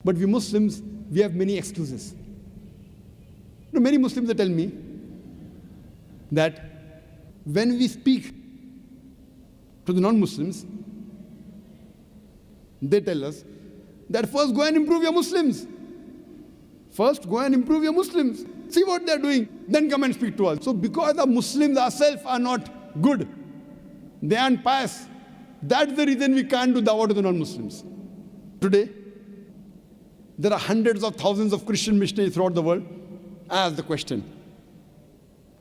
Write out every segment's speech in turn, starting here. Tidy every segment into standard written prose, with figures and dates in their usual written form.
But we Muslims, we have many excuses. Many Muslims tell me that when we speak to the non-Muslims, they tell us that first go and improve your Muslims. First go and improve your Muslims. See what they're doing, then come and speak to us. So because the Muslims ourselves are not good, they aren't pious, that's the reason we can't do dawah to the non-Muslims. Today, there are hundreds of thousands of Christian missionaries throughout the world. I ask the question.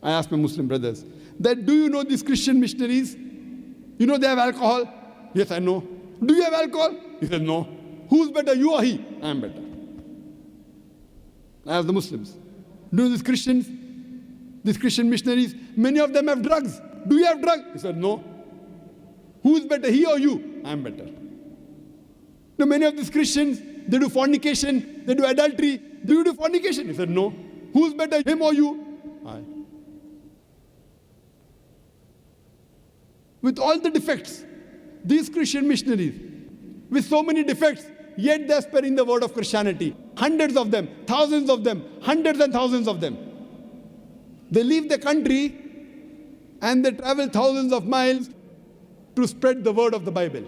I ask my Muslim brothers, that do you know these Christian missionaries? You know they have alcohol? Yes, I know. Do you have alcohol? He says, no. Who's better, you or he? I am better. I ask the Muslims, do you know these Christians? These Christian missionaries, many of them have drugs. Do you have drugs? He said, no. Who's better, he or you? I am better. Now, many of these Christians, they do fornication, they do adultery. Do you do fornication? He said, no. Who's better, him or you? I. With all the defects, these Christian missionaries, with so many defects, yet they're spreading the word of Christianity. Hundreds of them, thousands of them, hundreds and thousands of them. They leave the country and they travel thousands of miles to spread the word of the Bible.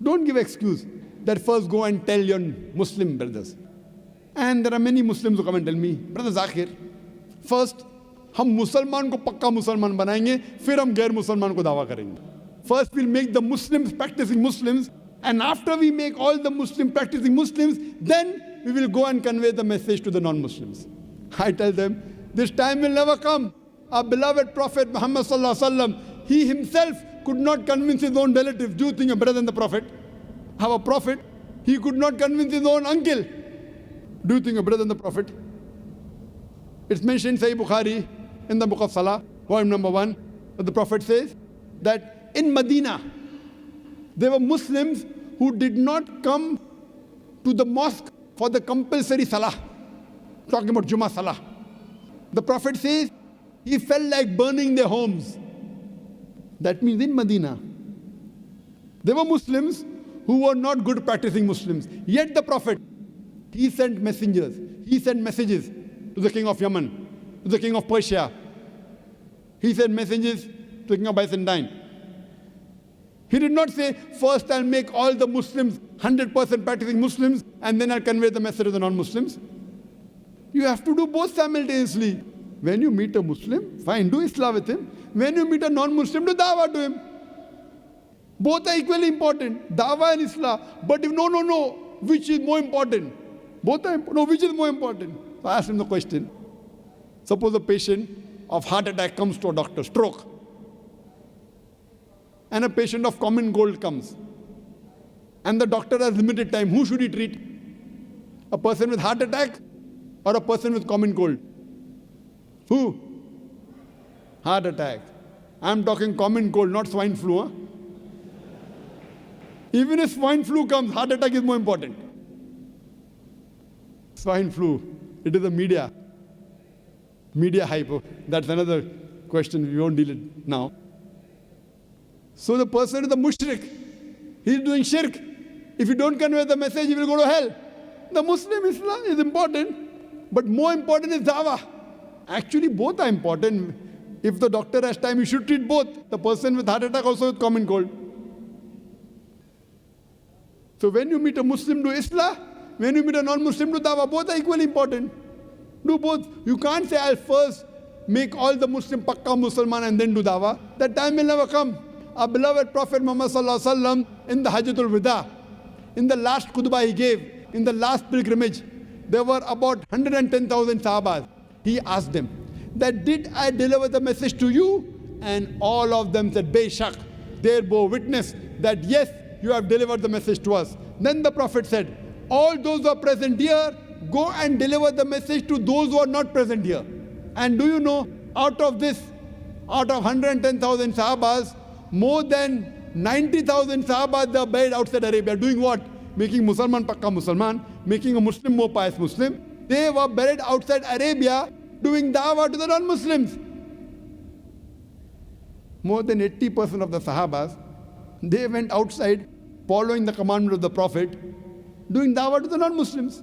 Don't give excuse that first go and tell your Muslim brothers. And there are many Muslims who come and tell me, Brother Zakir, first हम मुसलमान को पक्का मुसलमान बनाएंगे, फिर हम गैर मुसलमान को दावा करेंगे. First we'll make the Muslims practicing Muslims, and after we make all the Muslim practicing Muslims, then we will go and convey the message to the non-Muslims. I tell them, this time will never come. Our beloved Prophet Muhammad sallallahu alaihi wasallam, he himself could not convince his own relatives. Do you think you're better than the Prophet? Our Prophet, he could not convince his own uncle. Do you think you're better than the Prophet? It's mentioned in Sahih Bukhari, in the book of Salah, volume number 1, that the Prophet says that in Medina, there were Muslims who did not come to the mosque for the compulsory Salah. Talking about Jummah Salah. The Prophet says he felt like burning their homes. That means in Medina, there were Muslims who were not good practicing Muslims. Yet the Prophet, he sent messengers, he sent messages to the king of Yemen, to the king of Persia. He sent messages to the king of Byzantine. He did not say, first I'll make all the Muslims 100% practicing Muslims and then I'll convey the message to the non-Muslims. You have to do both simultaneously. When you meet a Muslim, fine, do Islam with him. When you meet a non-Muslim, do dawah to him. Both are equally important, dawah and Islam. But if no, which is more important? Both are important. No, which is more important? So I asked him the question. Suppose a patient of heart attack comes to a doctor, stroke. And a patient of common cold comes. And the doctor has limited time. Who should he treat? A person with heart attack or a person with common cold? Who? Heart attack. I'm talking common cold, not swine flu. Huh? Even if swine flu comes, heart attack is more important. Swine flu, it is a media hype. That's another question, we won't deal it now. So the person is a mushrik. He's doing shirk. If you don't convey the message, he will go to hell. The Muslim Islam is important, but more important is dawah. Actually, both are important. If the doctor has time, you should treat both. The person with heart attack also with common cold. So when you meet a Muslim, do Islah. When you meet a non-Muslim, do dawah. Both are equally important. Do both. You can't say, I'll first make all the Muslim pakka Musliman and then do dawah. That time will never come. Our beloved Prophet Muhammad sallallahu alaihi wasallam in the Hajjatul Wida, in the last khutbah he gave, in the last pilgrimage, there were about 110,000 Sahabas. He asked them, that did I deliver the message to you? And all of them said, Bayshak. They bore witness that yes, you have delivered the message to us. Then the Prophet said, all those who are present here, go and deliver the message to those who are not present here. And do you know, out of 110,000 Sahabas, more than 90,000 Sahabas are buried outside Arabia. Doing what? Making Musalman Pakka Musalman, making a Muslim more pious Muslim. They were buried outside Arabia doing dawah to the non-Muslims. More than 80% of the Sahabas, they went outside following the commandment of the Prophet, doing dawah to the non-Muslims.